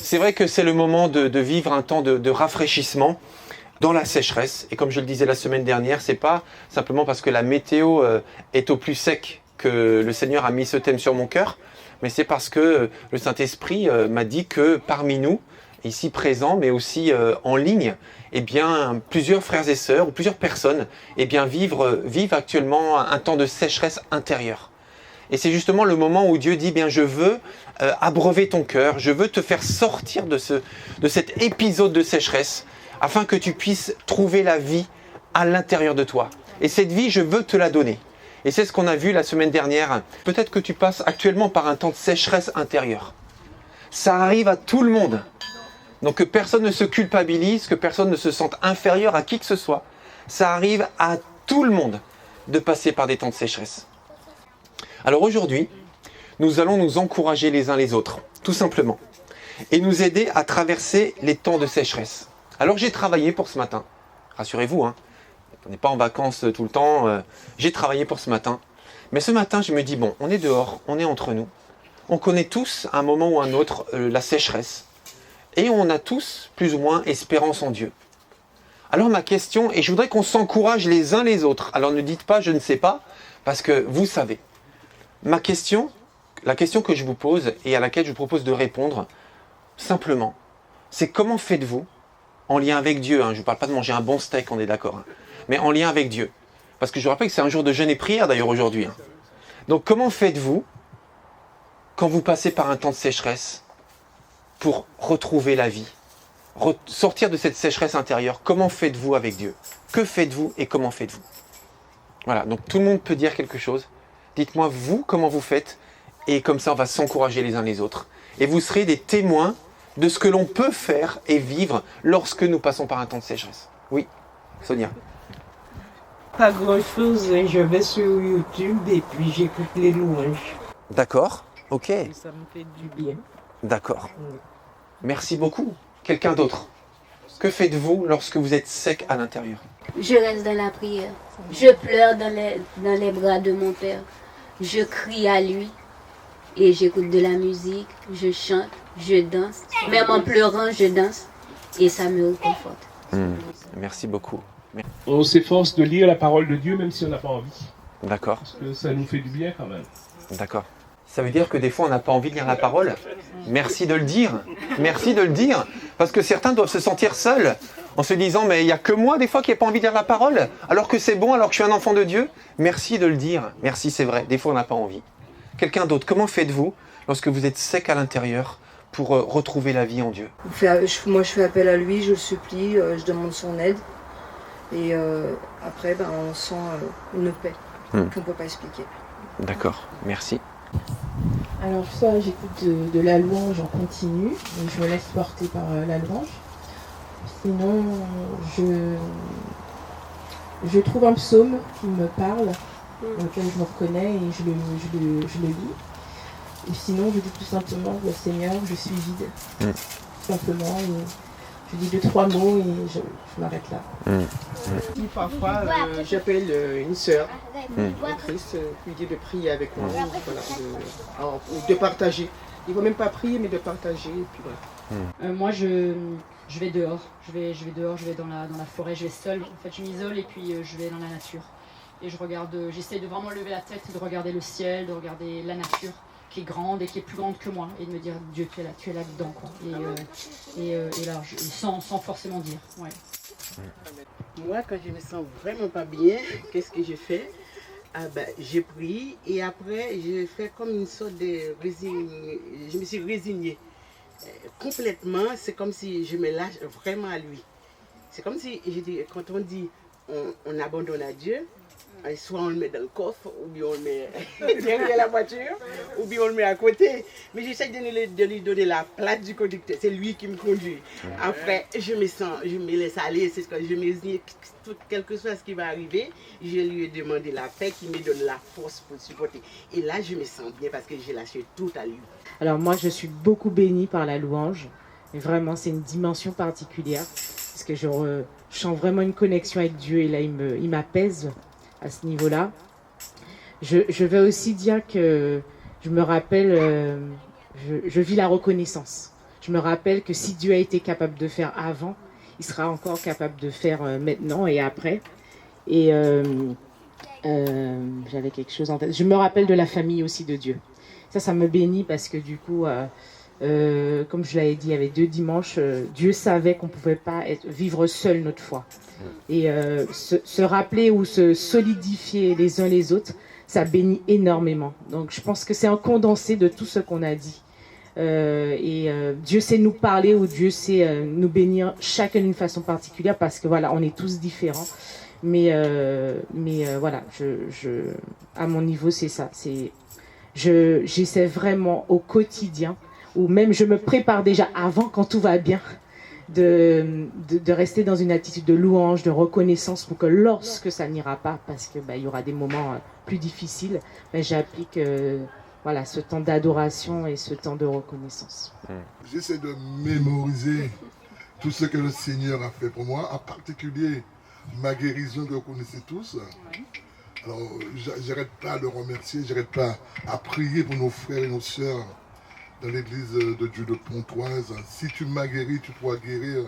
C'est vrai que c'est le moment de vivre un temps de rafraîchissement dans la sécheresse. Et comme je le disais la semaine dernière, c'est pas simplement parce que la météo est au plus sec que le Seigneur a mis ce thème sur mon cœur, mais c'est parce que le Saint-Esprit m'a dit que parmi nous, ici présents, mais aussi en ligne, eh bien, plusieurs frères et sœurs ou plusieurs personnes eh bien, vivent actuellement un temps de sécheresse intérieure. Et c'est justement le moment où Dieu dit, bien, je veux abreuver ton cœur, je veux te faire sortir de cet épisode de sécheresse, afin que tu puisses trouver la vie à l'intérieur de toi. Et cette vie, je veux te la donner. Et c'est ce qu'on a vu la semaine dernière. Peut-être que tu passes actuellement par un temps de sécheresse intérieure. Ça arrive à tout le monde. Donc que personne ne se culpabilise, que personne ne se sente inférieur à qui que ce soit. Ça arrive à tout le monde de passer par des temps de sécheresse. Alors aujourd'hui, nous allons nous encourager les uns les autres, tout simplement, et nous aider à traverser les temps de sécheresse. Alors j'ai travaillé pour ce matin, rassurez-vous, hein, on n'est pas en vacances tout le temps, j'ai travaillé pour ce matin. Mais ce matin, je me dis, bon, on est dehors, on est entre nous, on connaît tous à un moment ou à un autre la sécheresse, et on a tous plus ou moins espérance en Dieu. Alors ma question, et je voudrais qu'on s'encourage les uns les autres, alors ne dites pas je ne sais pas, parce que vous savez. La question que je vous pose et à laquelle je vous propose de répondre, simplement, c'est comment faites-vous, en lien avec Dieu, hein, je ne vous parle pas de manger un bon steak, on est d'accord, hein, mais en lien avec Dieu. Parce que je vous rappelle que c'est un jour de jeûne et prière d'ailleurs aujourd'hui. Hein. Donc comment faites-vous quand vous passez par un temps de sécheresse pour retrouver la vie, sortir de cette sécheresse intérieure? Comment faites-vous avec Dieu? Que faites-vous et comment faites-vous? Voilà, donc tout le monde peut dire quelque chose. Dites-moi vous comment vous faites et comme ça on va s'encourager les uns les autres. Et vous serez des témoins de ce que l'on peut faire et vivre lorsque nous passons par un temps de sécheresse. Oui, Sonia. Pas grand-chose, je vais sur YouTube et puis j'écoute les louanges. D'accord, ok. Et ça me fait du bien. D'accord. Merci beaucoup. Quelqu'un d'autre? Que faites-vous lorsque vous êtes sec à l'intérieur? Je reste dans la prière. Je pleure dans les bras de mon Père. Je crie à lui et j'écoute de la musique, je chante, je danse. Même en pleurant, je danse et ça me réconforte. Merci beaucoup. On s'efforce de lire la parole de Dieu même si on n'a pas envie. D'accord. Parce que ça nous fait du bien quand même. D'accord. Ça veut dire que des fois on n'a pas envie de lire la parole? Merci de le dire. Merci de le dire. Parce que certains doivent se sentir seuls en se disant mais il n'y a que moi des fois qui n'ai pas envie de lire la parole alors que c'est bon, alors que je suis un enfant de Dieu. Merci de le dire. Merci, c'est vrai. Des fois on n'a pas envie. Quelqu'un d'autre, comment faites-vous lorsque vous êtes sec à l'intérieur pour retrouver la vie en Dieu? Moi je fais appel à lui, je le supplie, je demande son aide. Et après on sent une paix qu'on ne peut pas expliquer. D'accord, merci. Alors soit j'écoute de la louange en continu, et je me laisse porter par la louange. Sinon, je trouve un psaume qui me parle, dans lequel je me reconnais et je le lis. Et sinon, je dis tout simplement, le Seigneur, je suis vide. Tout simplement, et je dis 2-3 mots et je m'arrête là. Parfois, j'appelle une sœur en Christ, lui dire de prier avec moi, voilà, de partager. Il ne faut même pas prier, mais de partager. Et puis voilà. Moi, je vais dehors. Je vais dehors, je vais dans la forêt, je vais seule. En fait, je m'isole et puis je vais dans la nature. Et je regarde, j'essaie de vraiment lever la tête, de regarder le ciel, de regarder la nature qui est grande et qui est plus grande que moi. Et de me dire, Dieu, tu es là-dedans, quoi. Et là, sans forcément dire. Ouais. Moi, quand je me sens vraiment pas bien, qu'est-ce que je fais? Je prie et après, je fais comme une sorte de je me suis résignée. Complètement, c'est comme si je me lâche vraiment à lui. C'est comme si, quand on dit on abandonne à Dieu, soit on le met dans le coffre, ou bien on le met derrière la voiture, ou bien on le met à côté. Mais j'essaie de lui donner la place du conducteur. C'est lui qui me conduit. Après, je me laisse aller. C'est ce que je me dis, quel que soit ce qui va arriver, je lui ai demandé la paix qui me donne la force pour supporter. Et là, je me sens bien parce que j'ai lâché tout à lui. Alors moi, je suis beaucoup bénie par la louange. Et vraiment, c'est une dimension particulière. Parce que je sens vraiment une connexion avec Dieu. Et là, il m'apaise à ce niveau-là. Je vais aussi dire que je me rappelle, je vis la reconnaissance. je me rappelle que si Dieu a été capable de faire avant, il sera encore capable de faire maintenant et après. Et j'avais quelque chose en tête. Je me rappelle de la famille aussi de Dieu. Ça me bénit parce que du coup, comme je l'avais dit, il y avait 2 dimanches, Dieu savait qu'on ne pouvait pas vivre seul notre foi. Et se rappeler ou se solidifier les uns les autres, ça bénit énormément. Donc je pense que c'est un condensé de tout ce qu'on a dit. Dieu sait nous parler ou Dieu sait nous bénir chacun d'une façon particulière parce que voilà, on est tous différents. Mais voilà, à mon niveau, c'est ça. J'essaie vraiment au quotidien, ou même je me prépare déjà avant quand tout va bien, de rester dans une attitude de louange, de reconnaissance pour que lorsque ça n'ira pas, parce que il y aura des moments plus difficiles, j'applique voilà, ce temps d'adoration et ce temps de reconnaissance. J'essaie de mémoriser tout ce que le Seigneur a fait pour moi, en particulier ma guérison que vous connaissez tous. Alors, j'arrête pas de remercier, j'arrête pas à prier pour nos frères et nos sœurs dans l'église de Dieu de Pontoise. Si tu m'as guéri, tu pourras guérir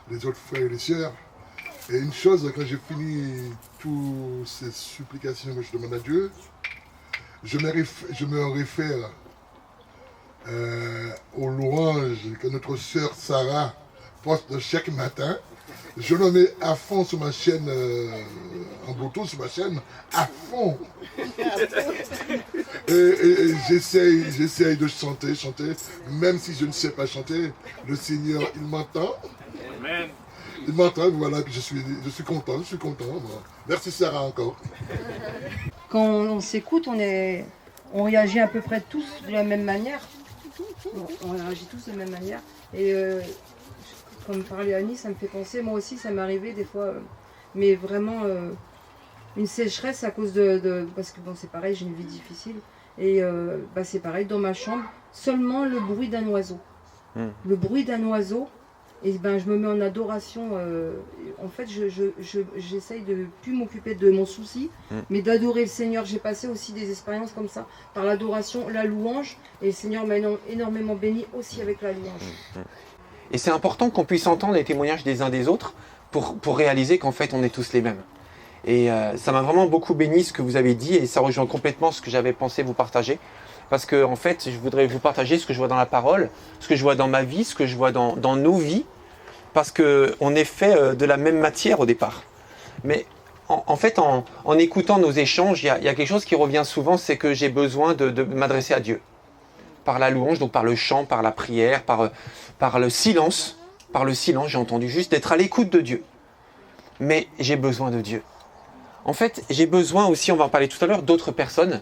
les autres frères et les sœurs. Et une chose, quand j'ai fini toutes ces supplications que je demande à Dieu, je me réfère aux louanges que notre sœur Sarah poste chaque matin. Je le mets à fond sur ma chaîne, en Bluetooth, sur ma chaîne, à fond. Et j'essaye de chanter, même si je ne sais pas chanter. Le Seigneur, il m'entend. Amen. Il m'entend, voilà, je suis content. Voilà. Merci Sarah encore. Quand on s'écoute, on réagit à peu près tous de la même manière. On réagit tous de la même manière. Et comme parlait Annie, ça me fait penser, moi aussi ça m'est arrivé des fois, mais vraiment une sécheresse à cause parce que bon, c'est pareil, j'ai une vie difficile. Et c'est pareil, dans ma chambre, seulement le bruit d'un oiseau. Le bruit d'un oiseau, et je me mets en adoration. En fait, j'essaye de plus m'occuper de mon souci, mais d'adorer le Seigneur. J'ai passé aussi des expériences comme ça, par l'adoration, la louange, et le Seigneur m'a énormément béni aussi avec la louange. Et c'est important qu'on puisse entendre les témoignages des uns des autres pour réaliser qu'en fait, on est tous les mêmes. Et ça m'a vraiment beaucoup béni ce que vous avez dit, et ça rejoint complètement ce que j'avais pensé vous partager. Parce que en fait, je voudrais vous partager ce que je vois dans la parole, ce que je vois dans ma vie, ce que je vois dans nos vies, parce qu'on est fait de la même matière au départ. Mais en fait, en écoutant nos échanges, il y a quelque chose qui revient souvent, c'est que j'ai besoin de m'adresser à Dieu. Par la louange, donc par le chant, par la prière, par le silence. Par le silence, j'ai entendu juste d'être à l'écoute de Dieu. Mais j'ai besoin de Dieu. En fait, j'ai besoin aussi, on va en parler tout à l'heure, d'autres personnes.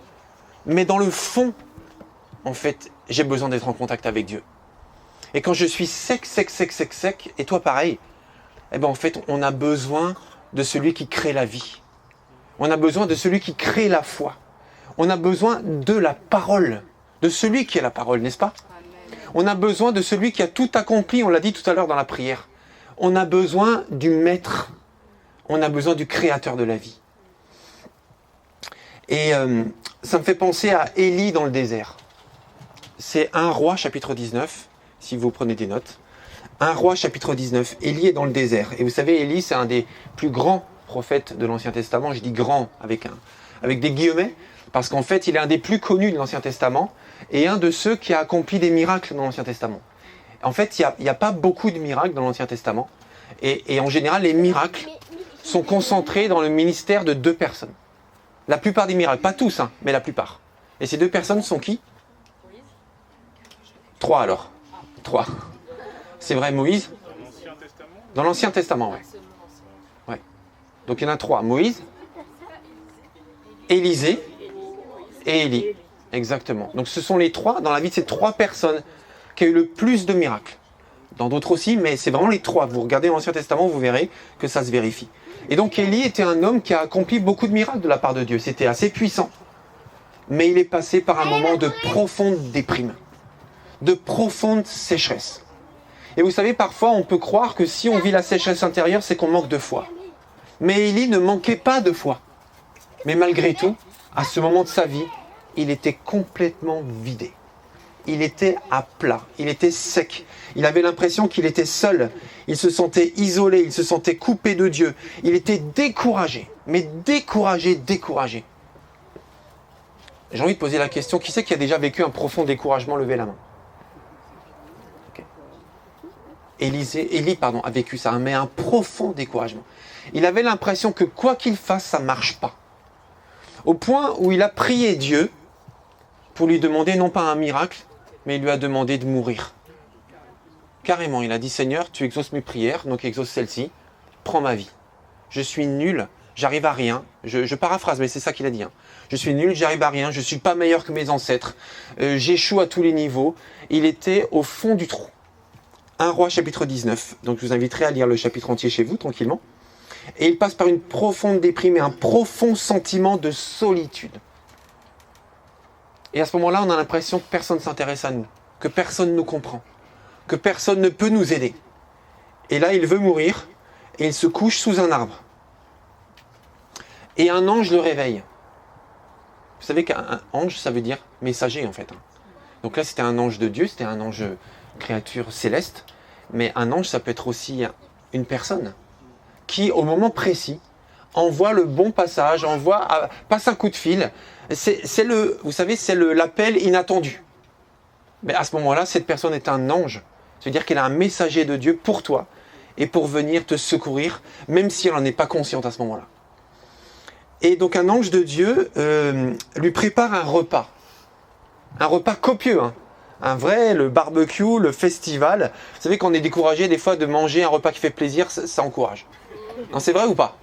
Mais dans le fond, en fait, j'ai besoin d'être en contact avec Dieu. Et quand je suis sec, et toi pareil, en fait, on a besoin de celui qui crée la vie. On a besoin de celui qui crée la foi. On a besoin de la parole, de celui qui est la parole, n'est-ce pas? On a besoin de celui qui a tout accompli, on l'a dit tout à l'heure dans la prière. On a besoin du maître. On a besoin du créateur de la vie. Et ça me fait penser à Élie dans le désert. C'est 1 Roi chapitre 19, si vous prenez des notes. 1 Roi chapitre 19, Élie est dans le désert. Et vous savez, Élie, c'est un des plus grands prophètes de l'Ancien Testament. Je dis grand avec des guillemets, parce qu'en fait, il est un des plus connus de l'Ancien Testament et un de ceux qui a accompli des miracles dans l'Ancien Testament. En fait, il n'y a pas beaucoup de miracles dans l'Ancien Testament. Et en général, les miracles sont concentrés dans le ministère de 2 personnes. La plupart des miracles, pas tous, mais la plupart. Et ces 2 personnes sont qui? 3 alors. 3. C'est vrai, Moïse? Dans l'Ancien Testament, ouais. Donc il y en a 3. Moïse, Élisée et Élie. Exactement. Donc ce sont les 3, dans la vie de ces 3 personnes, qui ont eu le plus de miracles. Dans d'autres aussi, mais c'est vraiment les 3. Vous regardez l'Ancien Testament, vous verrez que ça se vérifie. Et donc Élie était un homme qui a accompli beaucoup de miracles de la part de Dieu. C'était assez puissant. Mais il est passé par un moment de profonde déprime, de profonde sécheresse. Et vous savez, parfois on peut croire que si on vit la sécheresse intérieure, c'est qu'on manque de foi. Mais Élie ne manquait pas de foi. Mais malgré tout, à ce moment de sa vie, il était complètement vidé. il était à plat, il était sec. Il avait l'impression qu'il était seul. Il se sentait isolé, il se sentait coupé de Dieu. Il était découragé, mais découragé. J'ai envie de poser la question, qui c'est qui a déjà vécu un profond découragement? Levez la main. Okay. Élie a vécu ça, mais un profond découragement. Il avait l'impression que quoi qu'il fasse, ça ne marche pas. Au point où il a prié Dieu pour lui demander non pas un miracle, mais il lui a demandé de mourir. Carrément, il a dit, Seigneur, tu exauces mes prières, donc exauce celle-ci, prends ma vie. Je suis nul, j'arrive à rien. Je paraphrase, mais c'est ça qu'il a dit. Hein. Je suis nul, j'arrive à rien, je ne suis pas meilleur que mes ancêtres. J'échoue à tous les niveaux. Il était au fond du trou. 1 Roi chapitre 19. Donc je vous inviterai à lire le chapitre entier chez vous, tranquillement. Et il passe par une profonde déprime et un profond sentiment de solitude. Et à ce moment-là, on a l'impression que personne ne s'intéresse à nous, que personne ne nous comprend, que personne ne peut nous aider. Et là, il veut mourir et il se couche sous un arbre. Et un ange le réveille. Vous savez qu'un ange, ça veut dire messager en fait. Donc là, c'était un ange de Dieu, c'était un ange créature céleste. Mais un ange, ça peut être aussi une personne qui, au moment précis, envoie le bon passage, passe un coup de fil. Vous savez, c'est l'appel inattendu. Mais à ce moment-là, cette personne est un ange. C'est-à-dire qu'elle a un messager de Dieu pour toi et pour venir te secourir, même si elle n'en est pas consciente à ce moment-là. Et donc un ange de Dieu lui prépare un repas copieux, hein. Un vrai, le barbecue, le festival. Vous savez qu'on est découragé des fois de manger un repas qui fait plaisir, ça encourage. Non, c'est vrai ou pas?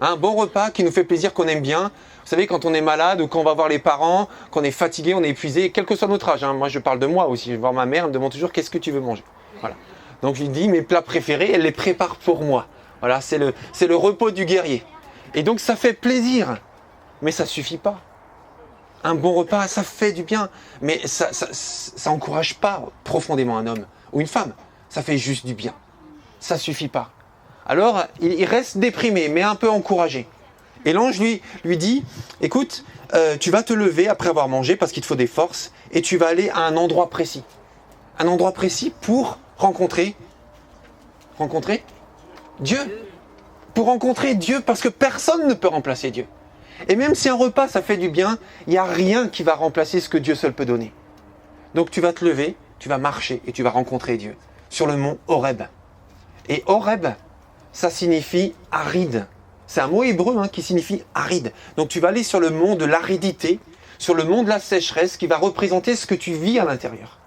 Un bon repas qui nous fait plaisir, qu'on aime bien. Vous savez, quand on est malade ou quand on va voir les parents, qu'on est fatigué, on est épuisé, quel que soit notre âge. Hein. Moi, je parle de moi aussi. Je vais voir ma mère, elle me demande toujours qu'est-ce que tu veux manger. Voilà. Donc, je lui dis mes plats préférés, elle les prépare pour moi. Voilà, c'est le repos du guerrier. Et donc, ça fait plaisir, mais ça suffit pas. Un bon repas, ça fait du bien, mais ça encourage pas profondément un homme ou une femme. Ça fait juste du bien. Ça suffit pas. Alors, il reste déprimé, mais un peu encouragé. Et l'ange lui dit, écoute, tu vas te lever après avoir mangé parce qu'il te faut des forces et tu vas aller à un endroit précis. Un endroit précis pour rencontrer Dieu. Pour rencontrer Dieu, parce que personne ne peut remplacer Dieu. Et même si un repas, ça fait du bien, il n'y a rien qui va remplacer ce que Dieu seul peut donner. Donc tu vas te lever, tu vas marcher et tu vas rencontrer Dieu sur le mont Horeb. Et Horeb, ça signifie aride. C'est un mot hébreu qui signifie aride. Donc tu vas aller sur le mont de l'aridité, sur le mont de la sécheresse qui va représenter ce que tu vis à l'intérieur.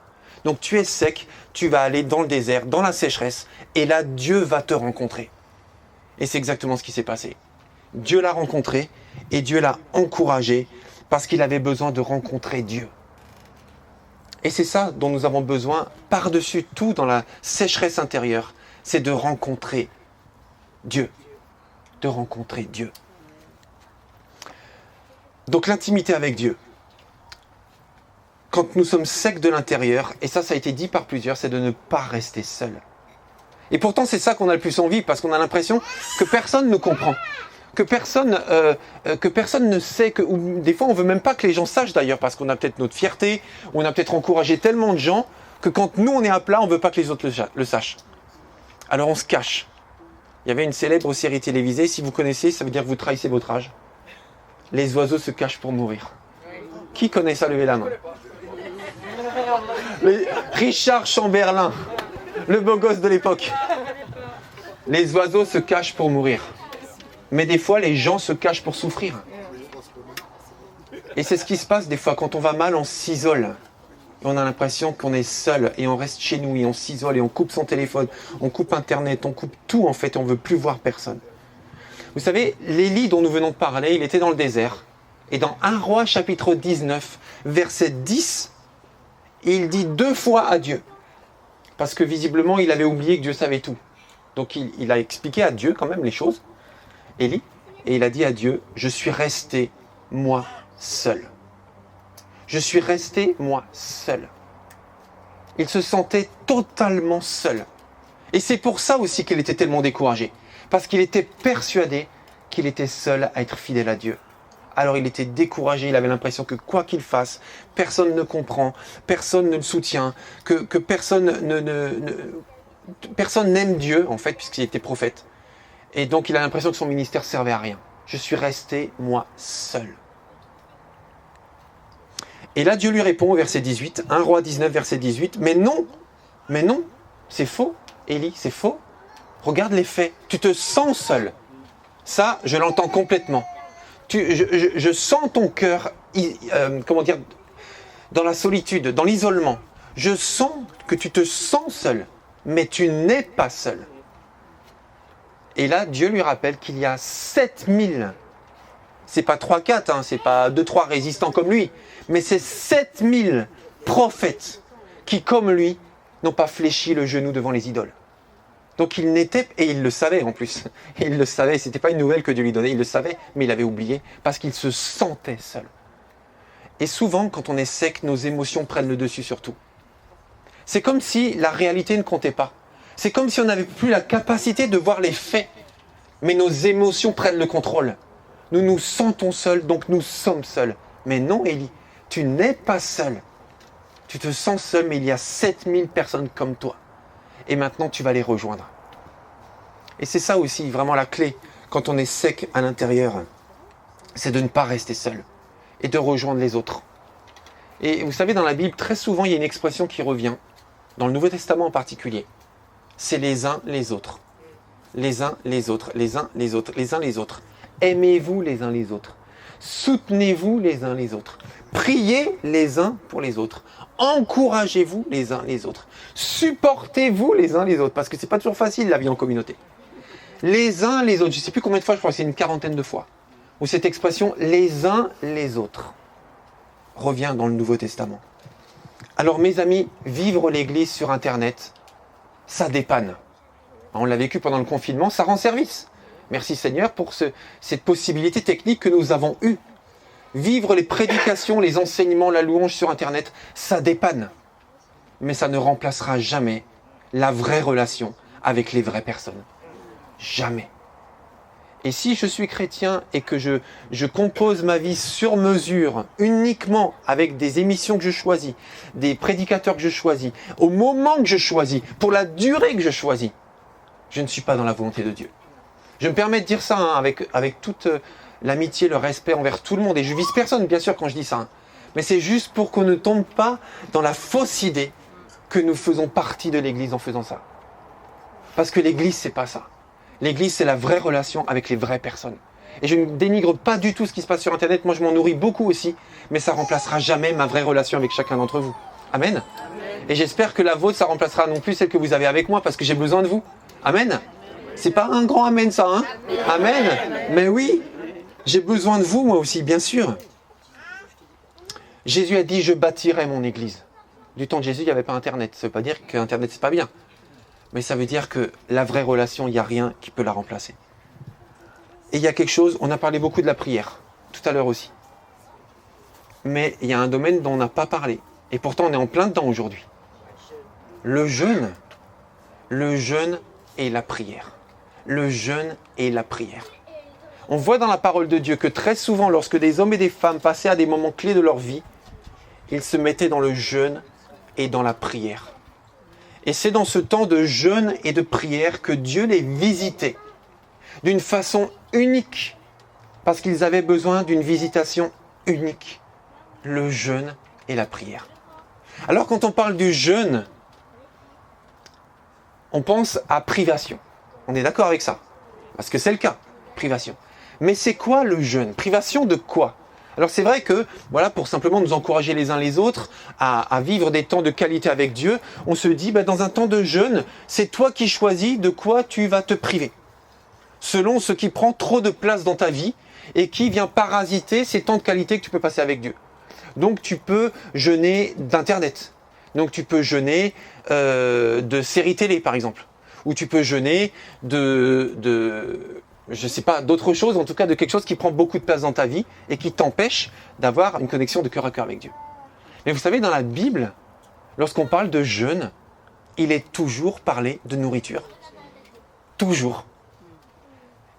Donc tu es sec, tu vas aller dans le désert, dans la sécheresse, et là Dieu va te rencontrer. Et c'est exactement ce qui s'est passé. Dieu l'a rencontré et Dieu l'a encouragé parce qu'il avait besoin de rencontrer Dieu. Et c'est ça dont nous avons besoin par-dessus tout dans la sécheresse intérieure, c'est de rencontrer Dieu. De rencontrer Dieu. Donc l'intimité avec Dieu. Quand nous sommes secs de l'intérieur, et ça a été dit par plusieurs, c'est de ne pas rester seul. Et pourtant c'est ça qu'on a le plus envie, parce qu'on a l'impression que personne ne comprend. Que personne ne sait, ou des fois on ne veut même pas que les gens sachent d'ailleurs, parce qu'on a peut-être notre fierté, on a peut-être encouragé tellement de gens, que quand nous on est à plat, on ne veut pas que les autres le sachent. Alors on se cache. Il y avait une célèbre série télévisée, si vous connaissez, ça veut dire que vous trahissez votre âge. Les oiseaux se cachent pour mourir. Qui connaît ça? Levez la main. Richard Chamberlain, le beau gosse de l'époque. Les oiseaux se cachent pour mourir. Mais des fois, les gens se cachent pour souffrir. Et c'est ce qui se passe des fois. Quand on va mal, on s'isole. On a l'impression qu'on est seul et on reste chez nous et on s'isole et on coupe son téléphone, on coupe Internet, on coupe tout en fait, on ne veut plus voir personne. Vous savez, l'Élie dont nous venons de parler, il était dans le désert. Et dans 1 Roi chapitre 19, verset 10, il dit 2 fois à Dieu. Parce que visiblement, il avait oublié que Dieu savait tout. Donc il a expliqué à Dieu quand même les choses. Élie, et il a dit à Dieu, je suis resté, moi, seul. Je suis resté, moi, seul. Il se sentait totalement seul. Et c'est pour ça aussi qu'il était tellement découragé. Parce qu'il était persuadé qu'il était seul à être fidèle à Dieu. Alors il était découragé, il avait l'impression que quoi qu'il fasse, personne ne comprend, personne ne le soutient, que personne personne n'aime Dieu, en fait, puisqu'il était prophète. Et donc il a l'impression que son ministère servait à rien. Je suis resté, moi, seul. Et là, Dieu lui répond au verset 18, 1 Roi 19, verset 18, mais non, c'est faux, Élie, c'est faux. Regarde les faits, tu te sens seul. Ça, je l'entends complètement. Je sens ton cœur, dans la solitude, dans l'isolement. Je sens que tu te sens seul, mais tu n'es pas seul. Et là, Dieu lui rappelle qu'il y a 7000, c'est pas 3-4, c'est pas 2-3 résistants comme lui, mais c'est 7000 prophètes qui, comme lui, n'ont pas fléchi le genou devant les idoles. Donc il n'était, et il le savait en plus, il le savait, c'était pas une nouvelle que Dieu lui donnait, il le savait, mais il avait oublié, parce qu'il se sentait seul. Et souvent, quand on est sec, nos émotions prennent le dessus sur tout. C'est comme si la réalité ne comptait pas. C'est comme si on n'avait plus la capacité de voir les faits, mais nos émotions prennent le contrôle. Nous nous sentons seuls, donc nous sommes seuls. Mais non, Élie, tu n'es pas seul. Tu te sens seul, mais il y a 7000 personnes comme toi. Et maintenant, tu vas les rejoindre. Et c'est ça aussi, vraiment la clé, quand on est sec à l'intérieur, c'est de ne pas rester seul et de rejoindre les autres. Et vous savez, dans la Bible, très souvent, il y a une expression qui revient, dans le Nouveau Testament en particulier. C'est les uns les autres. Les uns les autres, les uns les autres, les uns les autres. Aimez-vous les uns les autres. Soutenez-vous les uns les autres. Priez les uns pour les autres. Encouragez-vous les uns les autres. Supportez-vous les uns les autres. Parce que c'est pas toujours facile la vie en communauté. Les uns les autres. Je ne sais plus combien de fois, je crois que c'est une quarantaine de fois. Où cette expression les uns les autres revient dans le Nouveau Testament. Alors mes amis, vivre l'église sur Internet, ça dépanne. On l'a vécu pendant le confinement, ça rend service. Merci Seigneur pour cette possibilité technique que nous avons eue. Vivre les prédications, les enseignements, la louange sur Internet, ça dépanne. Mais ça ne remplacera jamais la vraie relation avec les vraies personnes. Jamais. Et si je suis chrétien et que je compose ma vie sur mesure, uniquement avec des émissions que je choisis, des prédicateurs que je choisis, au moment que je choisis, pour la durée que je choisis, je ne suis pas dans la volonté de Dieu. Je me permets de dire ça avec toute l'amitié, le respect envers tout le monde. Et je vise personne, bien sûr, quand je dis ça. Mais c'est juste pour qu'on ne tombe pas dans la fausse idée que nous faisons partie de l'Église en faisant ça. Parce que l'Église, c'est pas ça. L'Église, c'est la vraie relation avec les vraies personnes. Et je ne dénigre pas du tout ce qui se passe sur Internet. Moi, je m'en nourris beaucoup aussi. Mais ça ne remplacera jamais ma vraie relation avec chacun d'entre vous. Amen. Amen. Et j'espère que la vôtre, ça remplacera non plus celle que vous avez avec moi, parce que j'ai besoin de vous. Amen. C'est pas un grand amen, ça, hein? Amen. Mais oui, j'ai besoin de vous, moi aussi, bien sûr. Jésus a dit, je bâtirai mon Église. Du temps de Jésus, il n'y avait pas Internet. Ça ne veut pas dire qu'Internet, c'est pas bien. Mais ça veut dire que la vraie relation, il n'y a rien qui peut la remplacer. Et il y a quelque chose, on a parlé beaucoup de la prière, tout à l'heure aussi. Mais il y a un domaine dont on n'a pas parlé. Et pourtant, on est en plein dedans aujourd'hui. Le jeûne et la prière. Le jeûne et la prière. On voit dans la parole de Dieu que très souvent, lorsque des hommes et des femmes passaient à des moments clés de leur vie, ils se mettaient dans le jeûne et dans la prière. Et c'est dans ce temps de jeûne et de prière que Dieu les visitait d'une façon unique, parce qu'ils avaient besoin d'une visitation unique, le jeûne et la prière. Alors quand on parle du jeûne, on pense à privation. On est d'accord avec ça? Parce que c'est le cas, privation. Mais c'est quoi le jeûne? Privation de quoi? Alors c'est vrai que, voilà, pour simplement nous encourager les uns les autres à vivre des temps de qualité avec Dieu, on se dit, dans un temps de jeûne, c'est toi qui choisis de quoi tu vas te priver. Selon ce qui prend trop de place dans ta vie et qui vient parasiter ces temps de qualité que tu peux passer avec Dieu. Donc tu peux jeûner d'Internet. Donc tu peux jeûner de séries télé, par exemple. Ou tu peux jeûner je sais pas, d'autres choses, en tout cas de quelque chose qui prend beaucoup de place dans ta vie et qui t'empêche d'avoir une connexion de cœur à cœur avec Dieu. Mais vous savez, dans la Bible, lorsqu'on parle de jeûne, il est toujours parlé de nourriture. Toujours.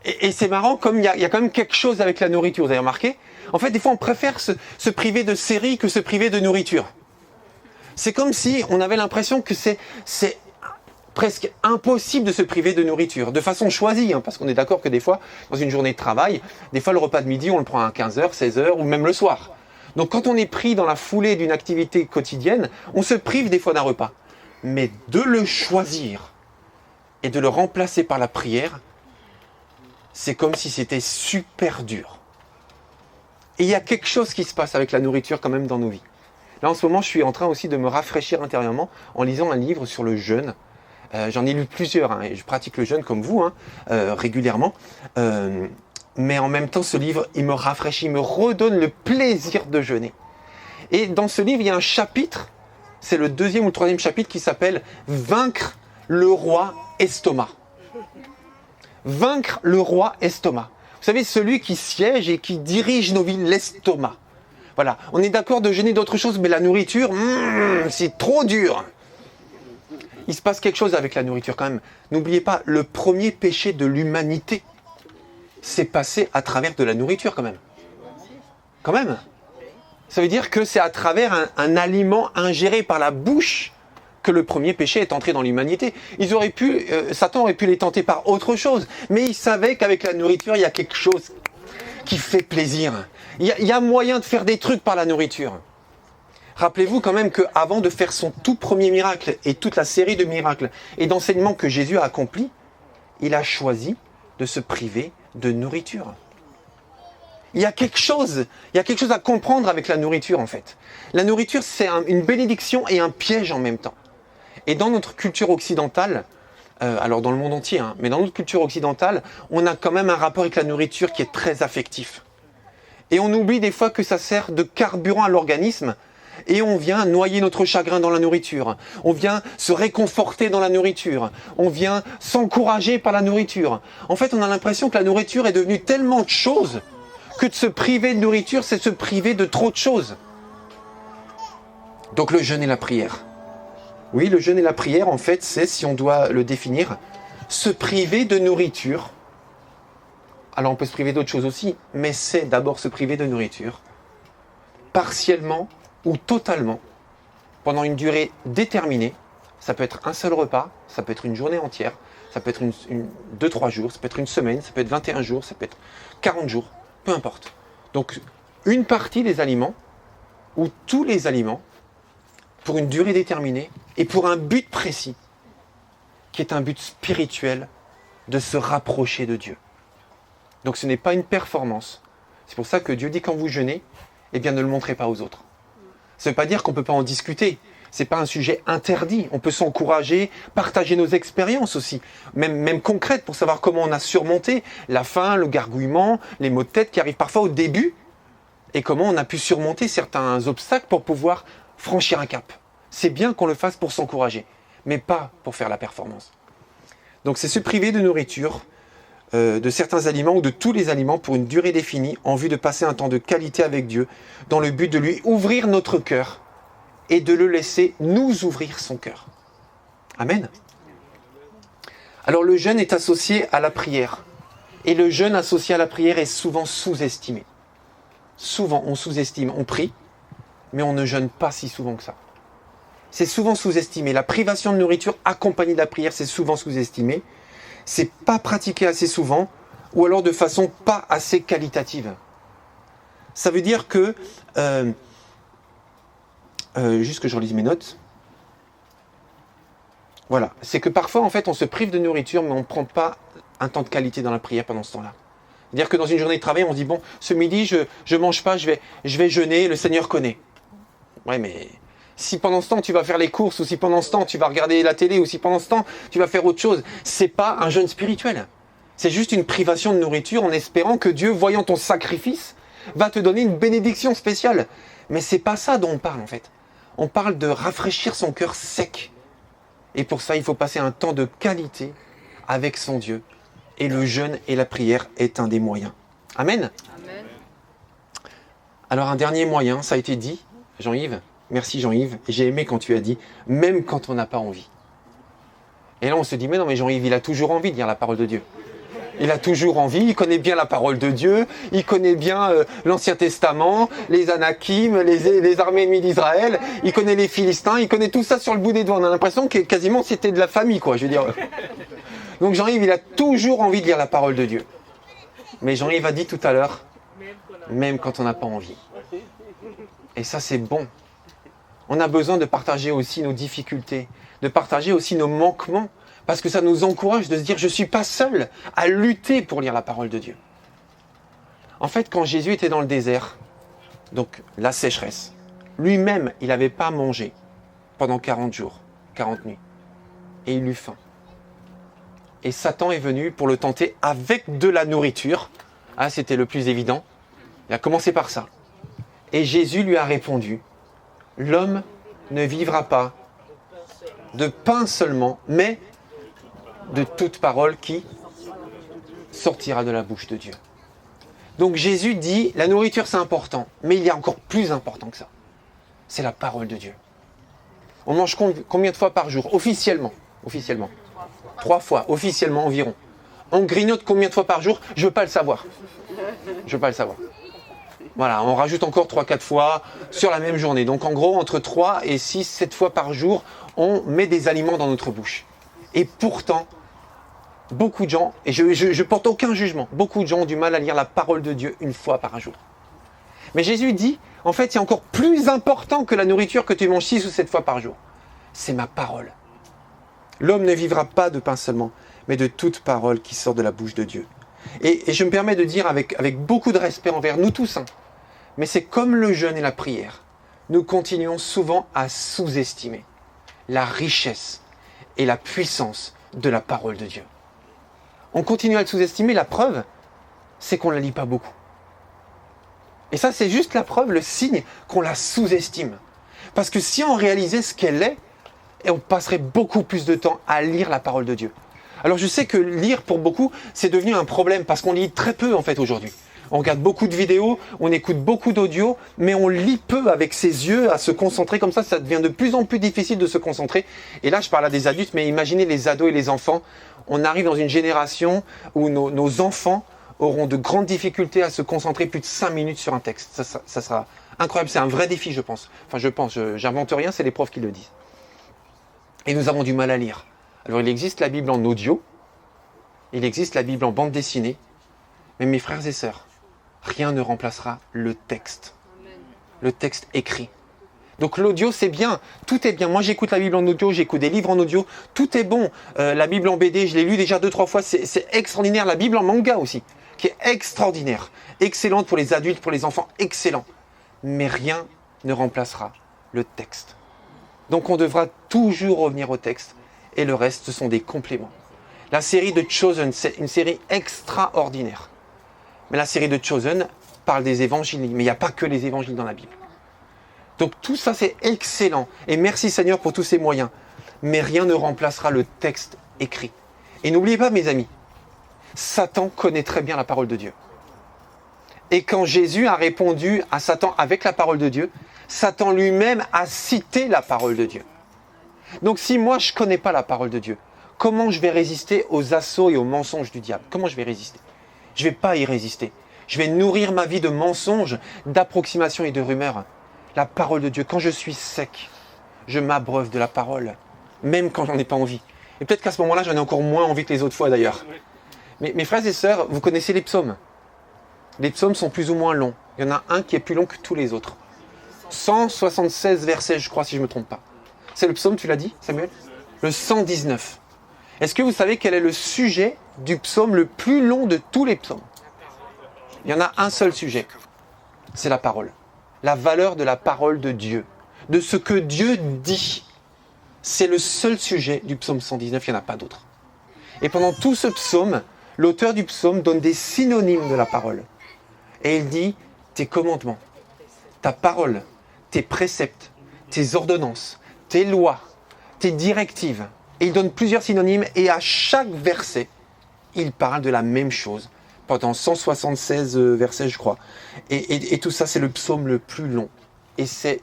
Et c'est marrant, comme il y a quand même quelque chose avec la nourriture, vous avez remarqué? En fait, des fois, on préfère se priver de séries que se priver de nourriture. C'est comme si on avait l'impression que c'est presque impossible de se priver de nourriture, de façon choisie, hein, parce qu'on est d'accord que des fois, dans une journée de travail, des fois le repas de midi, on le prend à 15h, 16h ou même le soir. Donc quand on est pris dans la foulée d'une activité quotidienne, on se prive des fois d'un repas. Mais de le choisir et de le remplacer par la prière, c'est comme si c'était super dur. Et il y a quelque chose qui se passe avec la nourriture quand même dans nos vies. Là en ce moment, je suis en train aussi de me rafraîchir intérieurement en lisant un livre sur le jeûne. J'en ai lu plusieurs, hein, et je pratique le jeûne comme vous, hein, régulièrement. Mais en même temps, ce livre, il me rafraîchit, il me redonne le plaisir de jeûner. Et dans ce livre, il y a un chapitre, c'est le 2e ou le 3e chapitre qui s'appelle « Vaincre le roi estomac ». Vaincre le roi estomac. Vous savez, celui qui siège et qui dirige nos vies, l'estomac. Voilà, on est d'accord de jeûner d'autres choses, mais la nourriture, c'est trop dur. Il se passe quelque chose avec la nourriture quand même. N'oubliez pas, le premier péché de l'humanité s'est passé à travers de la nourriture quand même. Quand même. Ça veut dire que c'est à travers un aliment ingéré par la bouche que le premier péché est entré dans l'humanité. Satan aurait pu les tenter par autre chose, mais il savait qu'avec la nourriture, il y a quelque chose qui fait plaisir. Il y a moyen de faire des trucs par la nourriture. Rappelez-vous quand même qu'avant de faire son tout premier miracle et toute la série de miracles et d'enseignements que Jésus a accomplis, il a choisi de se priver de nourriture. Il y a quelque chose à comprendre avec la nourriture en fait. La nourriture, c'est une bénédiction et un piège en même temps. Et dans notre culture occidentale, alors dans le monde entier, hein, mais dans notre culture occidentale, on a quand même un rapport avec la nourriture qui est très affectif. Et on oublie des fois que ça sert de carburant à l'organisme. Et on vient noyer notre chagrin dans la nourriture. On vient se réconforter dans la nourriture. On vient s'encourager par la nourriture. En fait, on a l'impression que la nourriture est devenue tellement de choses que de se priver de nourriture, c'est se priver de trop de choses. Donc le jeûne et la prière. Oui, le jeûne et la prière, en fait, c'est, si on doit le définir, se priver de nourriture. Alors on peut se priver d'autres choses aussi, mais c'est d'abord se priver de nourriture, partiellement ou totalement, pendant une durée déterminée. Ça peut être un seul repas, ça peut être une journée entière, ça peut être 2-3 jours, ça peut être une semaine, ça peut être 21 jours, ça peut être 40 jours, peu importe. Donc une partie des aliments, ou tous les aliments, pour une durée déterminée, et pour un but précis, qui est un but spirituel, de se rapprocher de Dieu. Donc ce n'est pas une performance. C'est pour ça que Dieu dit quand vous jeûnez, eh bien ne le montrez pas aux autres. Ça ne veut pas dire qu'on ne peut pas en discuter. Ce n'est pas un sujet interdit. On peut s'encourager, partager nos expériences aussi, même concrètes, pour savoir comment on a surmonté la faim, le gargouillement, les maux de tête qui arrivent parfois au début, et comment on a pu surmonter certains obstacles pour pouvoir franchir un cap. C'est bien qu'on le fasse pour s'encourager, mais pas pour faire la performance. Donc c'est se priver de nourriture, de certains aliments ou de tous les aliments pour une durée définie en vue de passer un temps de qualité avec Dieu dans le but de lui ouvrir notre cœur et de le laisser nous ouvrir son cœur. Amen. Alors le jeûne est associé à la prière et le jeûne associé à la prière est souvent sous-estimé. Souvent on sous-estime, on prie, mais on ne jeûne pas si souvent que ça. C'est souvent sous-estimé. La privation de nourriture accompagnée de la prière, c'est souvent sous-estimé. C'est pas pratiqué assez souvent, ou alors de façon pas assez qualitative. Ça veut dire que, juste que je relise mes notes, voilà, c'est que parfois en fait on se prive de nourriture, mais on ne prend pas un temps de qualité dans la prière pendant ce temps-là. C'est-à-dire que dans une journée de travail, on se dit bon, ce midi je mange pas, je vais jeûner, le Seigneur connaît. Ouais, mais si pendant ce temps tu vas faire les courses, ou si pendant ce temps tu vas regarder la télé, ou si pendant ce temps tu vas faire autre chose, c'est pas un jeûne spirituel. C'est juste une privation de nourriture en espérant que Dieu, voyant ton sacrifice, va te donner une bénédiction spéciale. Mais c'est pas ça dont on parle en fait. On parle de rafraîchir son cœur sec. Et pour ça, il faut passer un temps de qualité avec son Dieu. Et le jeûne et la prière est un des moyens. Amen. Amen. Alors un dernier moyen, ça a été dit, Jean-Yves. Merci Jean-Yves. J'ai aimé quand tu as dit, même quand on n'a pas envie. Et là on se dit, mais non mais Jean-Yves, il a toujours envie de lire la parole de Dieu. Il a toujours envie, il connaît bien la parole de Dieu, il connaît bien l'Ancien Testament, les Anakim, les armées ennemies d'Israël, il connaît les Philistins, il connaît tout ça sur le bout des doigts. On a l'impression que quasiment c'était de la famille, quoi, je veux dire. Donc Jean-Yves, il a toujours envie de lire la parole de Dieu. Mais Jean-Yves a dit tout à l'heure, même quand on n'a pas envie. Et ça, c'est bon. On a besoin de partager aussi nos difficultés, de partager aussi nos manquements, parce que ça nous encourage de se dire, je ne suis pas seul à lutter pour lire la parole de Dieu. En fait, quand Jésus était dans le désert, donc la sécheresse, lui-même, il n'avait pas mangé pendant 40 jours, 40 nuits. Et il eut faim. Et Satan est venu pour le tenter avec de la nourriture. Ah, c'était le plus évident. Il a commencé par ça. Et Jésus lui a répondu, l'homme ne vivra pas de pain seulement, mais de toute parole qui sortira de la bouche de Dieu. Donc Jésus dit, la nourriture c'est important, mais il y a encore plus important que ça. C'est la parole de Dieu. On mange combien de fois par jour? Officiellement. 3 fois, officiellement environ. On grignote combien de fois par jour? Je ne veux pas le savoir. Voilà, on rajoute encore 3-4 fois sur la même journée. Donc en gros, entre 3 et 6, 7 fois par jour, on met des aliments dans notre bouche. Et pourtant, beaucoup de gens, et je porte aucun jugement, beaucoup de gens ont du mal à lire la parole de Dieu une fois par jour. Mais Jésus dit, en fait, il y a encore plus important que la nourriture que tu manges 6 ou 7 fois par jour. C'est ma parole. L'homme ne vivra pas de pain seulement, mais de toute parole qui sort de la bouche de Dieu. Et je me permets de dire avec beaucoup de respect envers nous tous, mais c'est comme le jeûne et la prière. Nous continuons souvent à sous-estimer la richesse et la puissance de la parole de Dieu. On continue à le sous-estimer, la preuve, c'est qu'on ne la lit pas beaucoup. Et ça, c'est juste la preuve, le signe qu'on la sous-estime. Parce que si on réalisait ce qu'elle est, on passerait beaucoup plus de temps à lire la parole de Dieu. Alors je sais que lire pour beaucoup, c'est devenu un problème parce qu'on lit très peu en fait aujourd'hui. On regarde beaucoup de vidéos, on écoute beaucoup d'audio, mais on lit peu avec ses yeux à se concentrer comme ça devient de plus en plus difficile de se concentrer. Et là je parle à des adultes, mais imaginez les ados et les enfants. On arrive dans une génération où nos enfants auront de grandes difficultés à se concentrer plus de 5 minutes sur un texte. Ça sera incroyable, c'est un vrai défi je pense. J'invente rien, c'est les profs qui le disent. Et nous avons du mal à lire. Alors il existe la Bible en audio, il existe la Bible en bande dessinée, mais mes frères et sœurs, rien ne remplacera le texte écrit. Donc l'audio c'est bien, tout est bien. Moi j'écoute la Bible en audio, j'écoute des livres en audio, tout est bon. La Bible en BD, je l'ai lu déjà 2-3 fois, c'est extraordinaire. La Bible en manga aussi, qui est extraordinaire, excellente pour les adultes, pour les enfants, excellent. Mais rien ne remplacera le texte. Donc on devra toujours revenir au texte. Et le reste, ce sont des compléments. La série de Chosen, c'est une série extraordinaire. Mais la série de Chosen parle des évangiles, mais il n'y a pas que les évangiles dans la Bible. Donc tout ça, c'est excellent. Et merci Seigneur pour tous ces moyens. Mais rien ne remplacera le texte écrit. Et n'oubliez pas, mes amis, Satan connaît très bien la parole de Dieu. Et quand Jésus a répondu à Satan avec la parole de Dieu, Satan lui-même a cité la parole de Dieu. Donc si moi je ne connais pas la parole de Dieu, comment je vais résister aux assauts et aux mensonges du diable? Comment je vais résister? Je ne vais pas y résister. Je vais nourrir ma vie de mensonges, d'approximations et de rumeurs. La parole de Dieu, quand je suis sec, je m'abreuve de la parole, même quand j'en ai pas envie. Et peut-être qu'à ce moment-là, j'en ai encore moins envie que les autres fois d'ailleurs. Mais mes frères et sœurs, vous connaissez les psaumes. Les psaumes sont plus ou moins longs. Il y en a un qui est plus long que tous les autres. 176 versets, je crois, si je ne me trompe pas. C'est le psaume, tu l'as dit, Samuel? Le 119. Est-ce que vous savez quel est le sujet du psaume le plus long de tous les psaumes? Il y en a un seul sujet. C'est la parole. La valeur de la parole de Dieu. De ce que Dieu dit. C'est le seul sujet du psaume 119, il n'y en a pas d'autre. Et pendant tout ce psaume, l'auteur du psaume donne des synonymes de la parole. Et il dit, tes commandements, ta parole, tes préceptes, tes ordonnances, tes lois, tes directives. Et il donne plusieurs synonymes et à chaque verset, il parle de la même chose. Pendant 176 versets, je crois. Et tout ça, c'est le psaume le plus long. Et c'est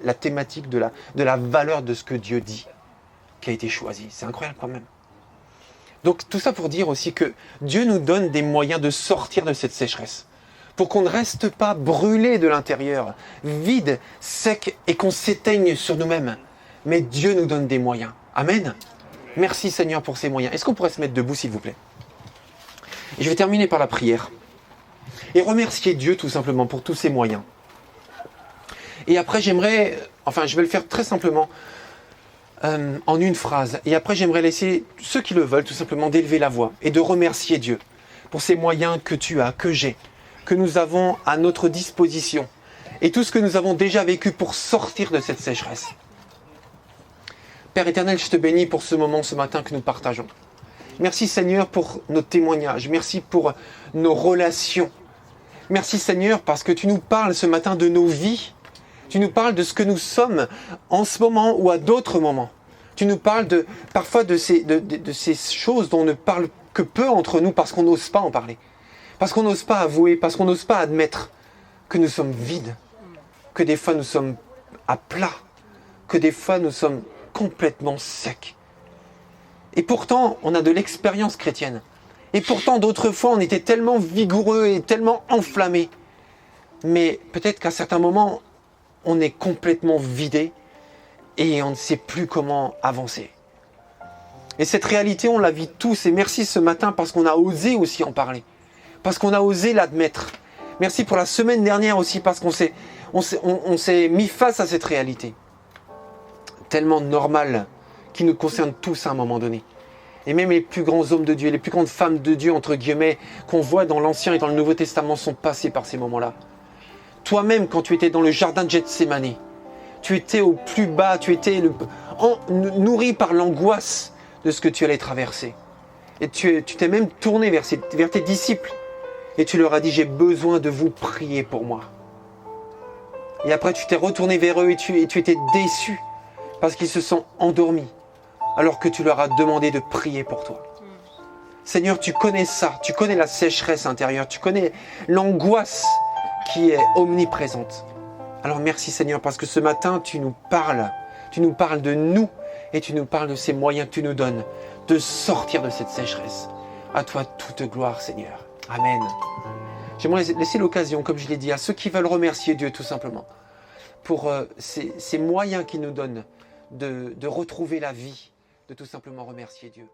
la thématique de la valeur de ce que Dieu dit qui a été choisi. C'est incroyable quand même. Donc tout ça pour dire aussi que Dieu nous donne des moyens de sortir de cette sécheresse. Pour qu'on ne reste pas brûlé de l'intérieur, vide, sec et qu'on s'éteigne sur nous-mêmes. Mais Dieu nous donne des moyens. Amen. Merci Seigneur pour ces moyens. Est-ce qu'on pourrait se mettre debout s'il vous plaît? Et je vais terminer par la prière. Et remercier Dieu tout simplement pour tous ces moyens. Et après je vais le faire très simplement en une phrase. Et après j'aimerais laisser ceux qui le veulent tout simplement d'élever la voix et de remercier Dieu pour ces moyens que tu as, que j'ai, que nous avons à notre disposition. Et tout ce que nous avons déjà vécu pour sortir de cette sécheresse. Père éternel, je te bénis pour ce moment, ce matin que nous partageons. Merci Seigneur pour nos témoignages. Merci pour nos relations. Merci Seigneur parce que tu nous parles ce matin de nos vies. Tu nous parles de ce que nous sommes en ce moment ou à d'autres moments. Tu nous parles parfois de ces choses dont on ne parle que peu entre nous parce qu'on n'ose pas en parler. Parce qu'on n'ose pas avouer, parce qu'on n'ose pas admettre que nous sommes vides. Que des fois nous sommes à plat. Que des fois nous sommes complètement secs. Et pourtant, on a de l'expérience chrétienne. Et pourtant, d'autres fois, on était tellement vigoureux et tellement enflammés. Mais peut-être qu'à certains moments, on est complètement vidé et on ne sait plus comment avancer. Et cette réalité, on la vit tous. Et merci ce matin parce qu'on a osé aussi en parler. Parce qu'on a osé l'admettre. Merci pour la semaine dernière aussi parce qu'on s'est mis face à cette réalité. Tellement normale, qui nous concerne tous à un moment donné. Et même les plus grands hommes de Dieu, les plus grandes femmes de Dieu, entre guillemets, qu'on voit dans l'Ancien et dans le Nouveau Testament, sont passés par ces moments-là. Toi-même, quand tu étais dans le jardin de Gethsémani, tu étais au plus bas, tu étais nourri par l'angoisse de ce que tu allais traverser. Et tu t'es même tourné vers tes disciples et tu leur as dit « J'ai besoin de vous prier pour moi ». Et après, tu t'es retourné vers eux et tu étais déçu parce qu'ils se sont endormis alors que tu leur as demandé de prier pour toi. Seigneur, tu connais ça, tu connais la sécheresse intérieure, tu connais l'angoisse qui est omniprésente. Alors merci Seigneur parce que ce matin, tu nous parles de nous et tu nous parles de ces moyens que tu nous donnes de sortir de cette sécheresse. À toi toute gloire Seigneur. Amen. J'aimerais laisser l'occasion, comme je l'ai dit, à ceux qui veulent remercier Dieu tout simplement pour ces moyens qu'il nous donne de retrouver la vie, de tout simplement remercier Dieu.